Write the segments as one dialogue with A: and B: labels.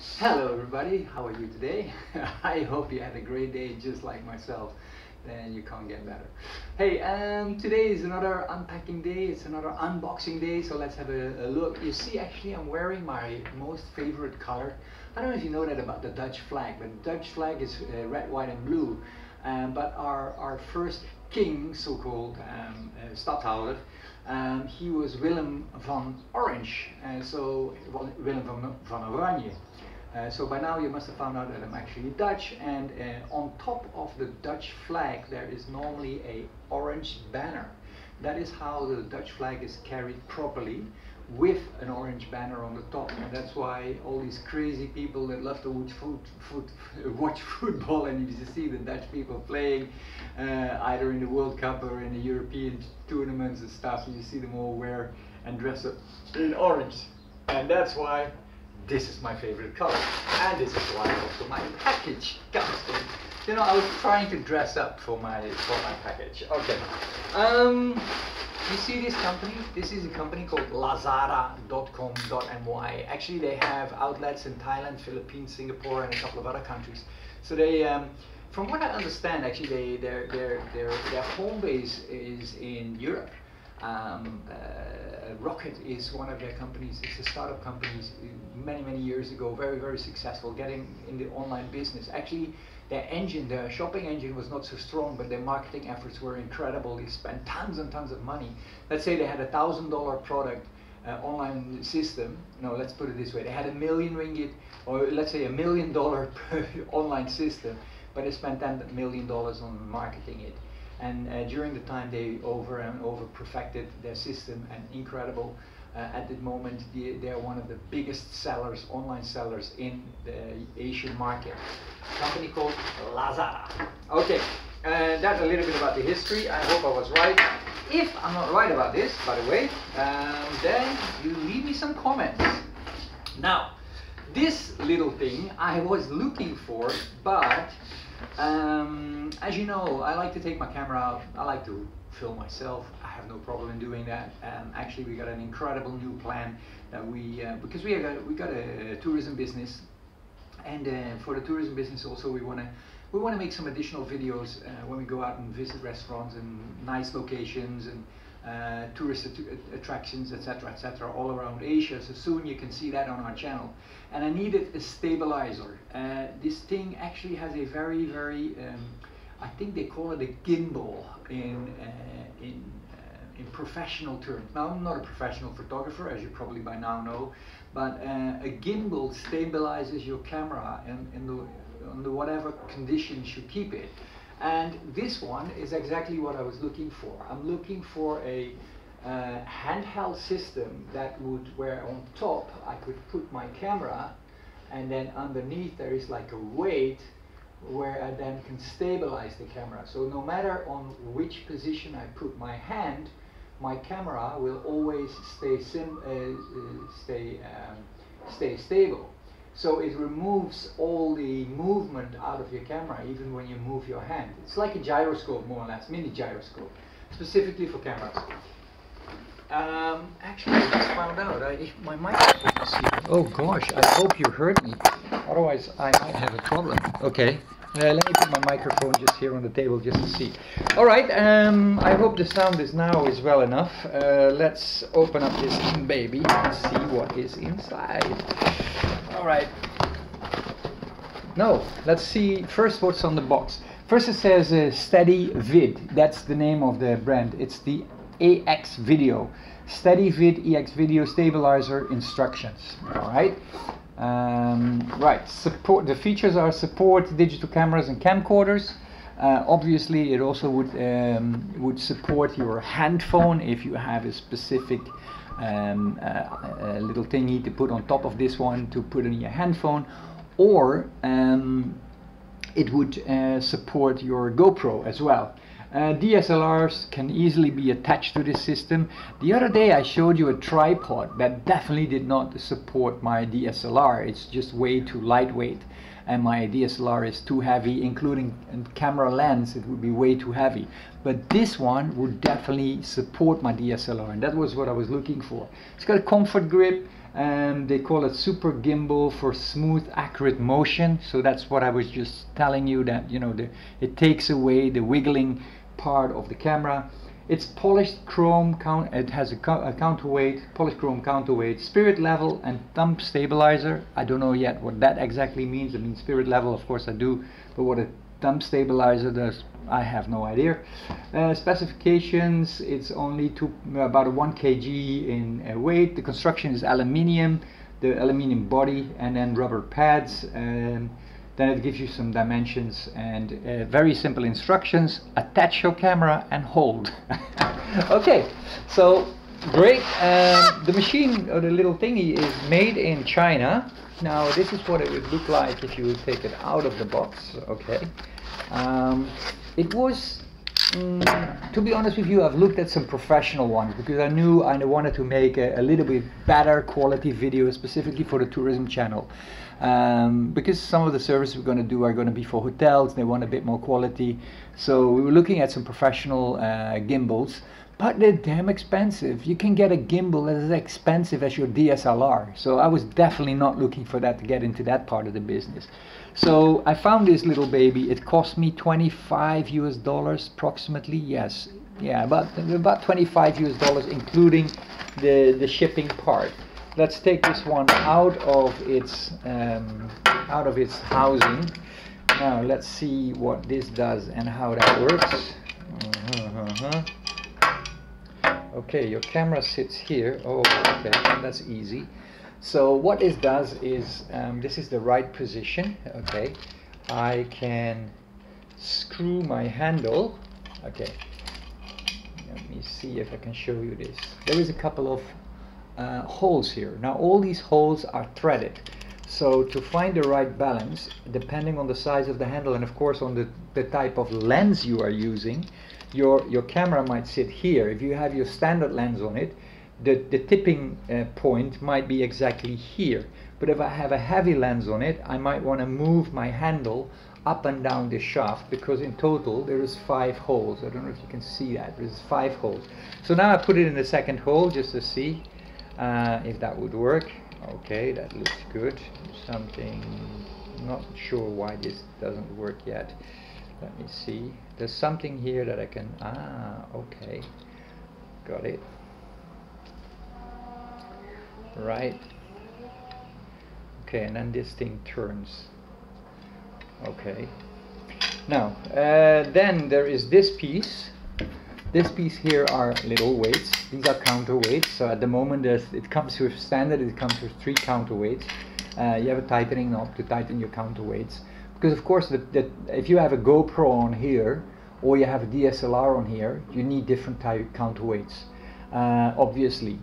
A: Hello everybody, how are you today? I hope you had a great day just like myself. Then you can't get better. Hey, today is another unpacking day, it's another unboxing day, so let's have a look. You see, actually I'm wearing my most favorite color. I don't know if you know that about the Dutch flag, but the Dutch flag is red, white and blue. But our first king, so-called stadhouder, he was Willem van Orange, so Willem van Oranje. So by now you must have found out that I'm actually Dutch, and on top of the Dutch flag there is normally a orange banner. That is how the Dutch flag is carried properly, with an orange banner on the top, and that's why all these crazy people that love to watch football, and you see the Dutch people playing either in the World Cup or in the European tournaments and stuff, you see them all wear and dress up in orange, and that's why this is my favorite color, and this is why also my package comes in. You know, I was trying to dress up for my package. Okay. You see this company? This is a company called lazada.com.my. Actually, they have outlets in Thailand, Philippines, Singapore, and a couple of other countries. So they, from what I understand, actually, their home base is in Europe. Rocket is one of their companies. It's a startup company many years ago, very successful, getting in the online business. Actually, their engine, their shopping engine was not so strong, but their marketing efforts were incredible. They spent tons and tons of money. Let's say they had $1,000 product online system. No, let's put it this way: they had ringgit, or let's say $1 million online system, but they spent $10 million on marketing it. And during the time they over perfected their system, and incredible. At the moment they're one of the biggest sellers, online sellers in the Asian market. A company called Lazada. Okay, that's a little bit about the history. I hope I was right. If I'm not right about this, by the way, then you leave me some comments. Now, this little thing I was looking for, but as you know, I like to take my camera out. I like to film myself. I have no problem in doing that. Actually, we got an incredible new plan that because we got a tourism business, and for the tourism business also we want to make some additional videos when we go out and visit restaurants and nice locations and tourist attractions, etc., all around Asia. So soon you can see that on our channel. And I needed a stabilizer. This thing actually has a very I think they call it a gimbal in professional terms. Now, I'm not a professional photographer, as you probably by now know, but a gimbal stabilizes your camera under whatever conditions you keep it. And this one is exactly what I was looking for. I'm looking for a handheld system where on top I could put my camera, and then underneath there is like a weight where I then can stabilize the camera. So no matter on which position I put my hand, my camera will always stay stable. So it removes all the movement out of your camera, even when you move your hand. It's like a gyroscope, more or less, mini gyroscope, specifically for cameras. Actually, I just found out my microphone is here. Oh gosh, I hope you heard me. Otherwise, I might have a problem. Okay, let me put my microphone just here on the table just to see. All right, I hope the sound is well enough. Let's open up this baby and see what is inside. All right. No, let's see first what's on the box. First it says SteadyVid. That's the name of the brand. It's the EX Video. SteadyVid EX Video Stabilizer instructions. All right. Right. Support. The features are support digital cameras and camcorders. Obviously, it also would support your hand phone if you have a specific little thingy to put on top of this one to put in your hand phone, or it would support your GoPro as well. DSLRs can easily be attached to this system. The other day I showed you a tripod that definitely did not support my DSLR. It's just way too lightweight. and my DSLR is too heavy, including a camera lens, it would be way too heavy. But this one would definitely support my DSLR, and that was what I was looking for. It's got a comfort grip, and they call it Super Gimbal for smooth, accurate motion. So that's what I was just telling you, that, you know, it takes away the wiggling part of the camera. It's polished chrome, it has a counterweight, polished chrome counterweight, spirit level and thumb stabilizer. I don't know yet what that exactly means. I mean, spirit level, of course I do, but what a thumb stabilizer does, I have no idea. Specifications, it's only about a 1 kg in weight. The construction is aluminium, the aluminium body, and then rubber pads. Then it gives you some dimensions and very simple instructions. Attach your camera and hold. Okay, so great. The machine, or the little thingy, is made in China. Now this is what it would look like if you would take it out of the box. Okay, it was, to be honest with you, I've looked at some professional ones because I knew I wanted to make a little bit better quality video specifically for the tourism channel. Because some of the services we're going to do are going to be for hotels, they want a bit more quality. So we were looking at some professional gimbals, but they're damn expensive. You can get a gimbal that is as expensive as your DSLR. So I was definitely not looking for that, to get into that part of the business. So I found this little baby. It cost me $25 US approximately. Yes, yeah, about $25 US, including the shipping part. Let's take this one out of its housing. Now let's see what this does and how that works. Okay, your camera sits here. Oh, okay, that's easy. So what this does is, this is the right position. Okay, I can screw my handle. Okay, let me see if I can show you this. There is a couple of holes here. Now all these holes are threaded, so to find the right balance, depending on the size of the handle and of course on the type of lens you are using, your camera might sit here. If you have your standard lens on it, the tipping point might be exactly here. But if I have a heavy lens on it, I might want to move my handle up and down the shaft, because in total there is 5 holes. I don't know if you can see that. There's 5 holes. So now I put it in the second hole just to see if that would work. Okay, that looks good. Something, not sure why this doesn't work yet. Let me see. There's something here that I can, okay, got it. Right. Okay, and then this thing turns. Okay. Now, then there is this piece. This piece here are little weights. These are counterweights. So at the moment it comes with standard, it comes with 3 counterweights. You have a tightening knob to tighten your counterweights. Because of course, if you have a GoPro on here, or you have a DSLR on here, you need different type counterweights. Obviously,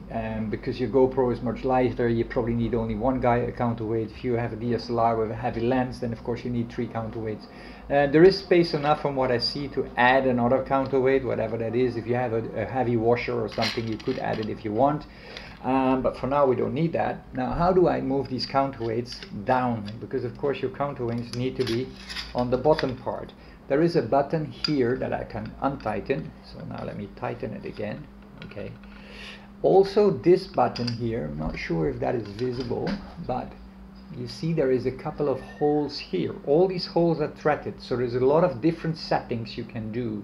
A: because your GoPro is much lighter, you probably need only 1 counterweight. If you have a DSLR with a heavy lens, then of course you need 3 counterweights. There is space enough from what I see to add another counterweight, whatever that is. If you have a heavy washer or something, you could add it if you want. But for now we don't need that. Now how do I move these counterweights down? Because of course your counterweights need to be on the bottom part. There is a button here that I can untighten. So now let me tighten it again. Okay. Also this button here, I'm not sure if that is visible, but you see there is a couple of holes here. All these holes are threaded, so there's a lot of different settings you can do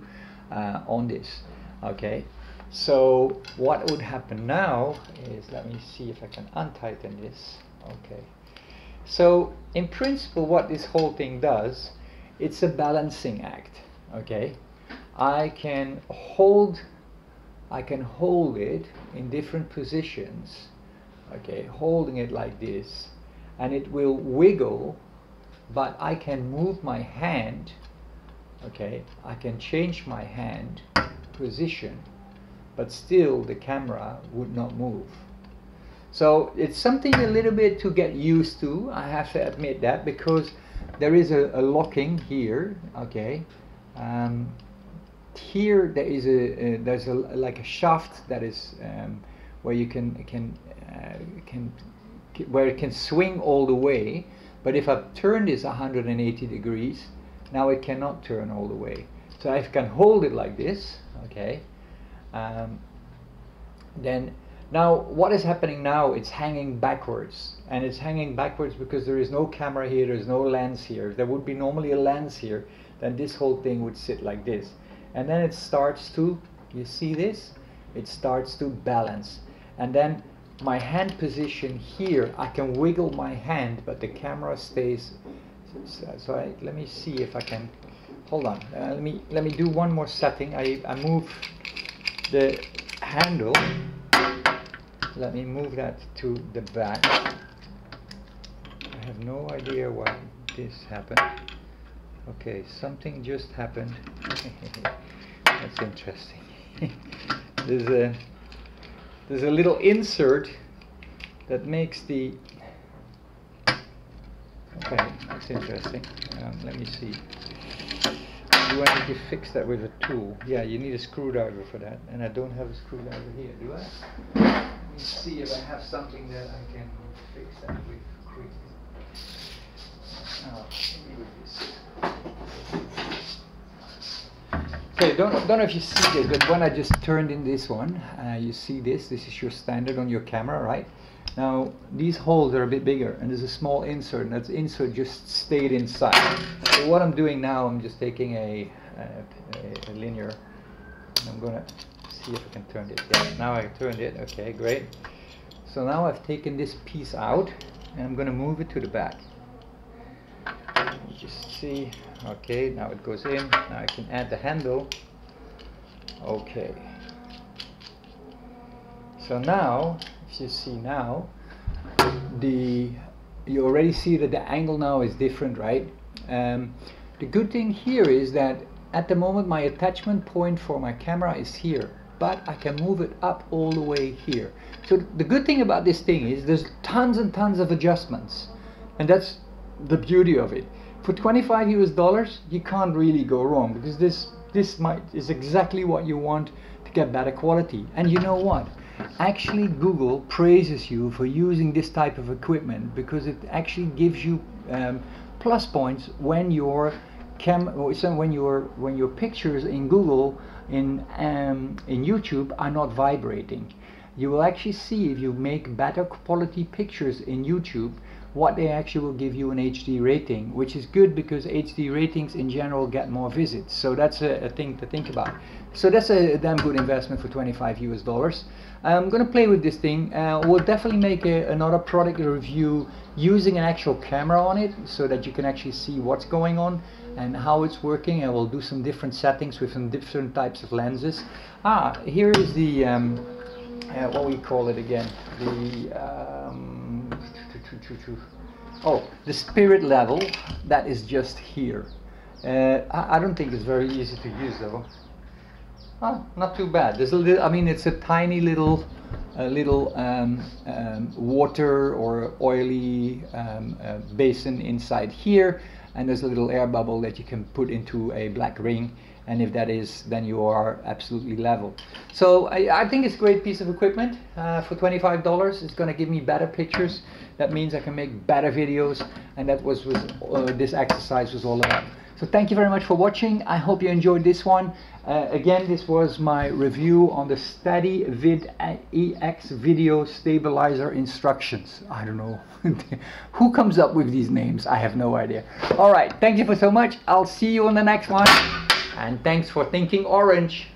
A: on this. Okay, so what would happen now is, let me see if I can untighten this. Okay, so in principle what this whole thing does, it's a balancing act. Okay, I can hold it in different positions. Okay, holding it like this, and it will wiggle, but I can move my hand. Okay, I can change my hand position, but still the camera would not move. So it's something a little bit to get used to, I have to admit that, because there is a locking here. Okay, here there is there's like a shaft that is where you where it can swing all the way. But if I turn this 180 degrees, now it cannot turn all the way. So I can hold it like this, okay. Then now what is happening now, it's hanging backwards, and it's hanging backwards because there is no camera here, there's no lens here. If there would be normally a lens here, then this whole thing would sit like this, and then it starts to, you see this, it starts to balance, and then my hand position here, I can wiggle my hand, but the camera stays. So let me see if I can, hold on, let me do one more setting. I move the handle, let me move that to the back. I have no idea why this happened. Okay, something just happened. That's interesting. There's a little insert that makes the, okay, that's interesting. Let me see. Do I need to fix that with a tool? Yeah, you need a screwdriver for that, and I don't have a screwdriver here, do I? Let me see if I have something that I can fix that with quickly. Oh, maybe with this. Okay, don't know if you see this, but when I just turned in this one, you see this is your standard on your camera, right? Now these holes are a bit bigger, and there's a small insert, and that insert just stayed inside. So what I'm doing now, I'm just taking a linear, and I'm gonna see if I can turn it. Yeah, now I turned it. Okay, great. So now I've taken this piece out, and I'm gonna move it to the back. You just see. Okay, now it goes in. Now I can add the handle. Okay. So now, if you see now, you already see that the angle now is different, right? The good thing here is that at the moment my attachment point for my camera is here, but I can move it up all the way here. So the good thing about this thing is there's tons and tons of adjustments, and that's the beauty of it. For $25 US, you can't really go wrong, because this is exactly what you want to get better quality. And you know what? Actually, Google praises you for using this type of equipment, because it actually gives you plus points when your pictures in Google in YouTube are not vibrating. You will actually see, if you make better quality pictures in YouTube, what they actually will give you an HD rating, which is good because HD ratings in general get more visits. So that's a thing to think about. So that's a damn good investment for $25 US. I'm going to play with this thing. We'll definitely make another product review using an actual camera on it, so that you can actually see what's going on and how it's working, and we'll do some different settings with some different types of lenses. Here is the what we call it again, the spirit level. That is just here. I don't think it's very easy to use though. Not too bad. There's a little, I mean, it's a tiny little water or oily basin inside here, and there's a little air bubble that you can put into a black ring, and if that is, then you are absolutely level. So I think it's a great piece of equipment for $25. It's going to give me better pictures. That means I can make better videos, and that was what this exercise was all about. So thank you very much for watching. I hope you enjoyed this one. Again, this was my review on the SteadyVid EX video stabilizer instructions. I don't know who comes up with these names. I have no idea. All right, thank you for so much. I'll see you on the next one, and thanks for thinking orange.